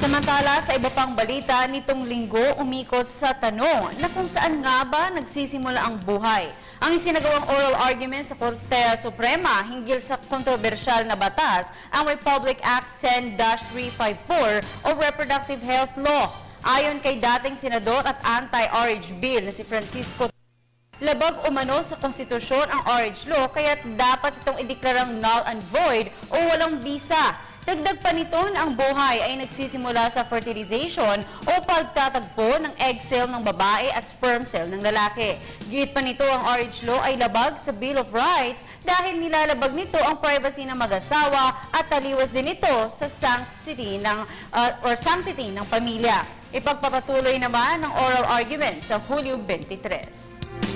Samantala, sa iba pang balita, nitong linggo umikot sa tanong na kung saan nga ba nagsisimula ang buhay. Ang isinagawang oral argument sa Korte Suprema hinggil sa kontrobersyal na batas, ang Republic Act 10-354 o Reproductive Health Law. Ayon kay dating senador at anti-RH bill na si Francisco, labag umano sa konstitusyon ang RH law kaya't dapat itong ideklarang null and void o walang bisa. Dagdag pa nito na ang buhay ay nagsisimula sa fertilization o pagtatagpo ng egg cell ng babae at sperm cell ng lalaki. Git pa nito ang RH law ay labag sa Bill of Rights dahil nilalabag nito ang privacy ng mag-asawa at taliwas din ito sa sanctity ng pamilya. Ipagpapatuloy naman ng oral argument sa Hulyo 23.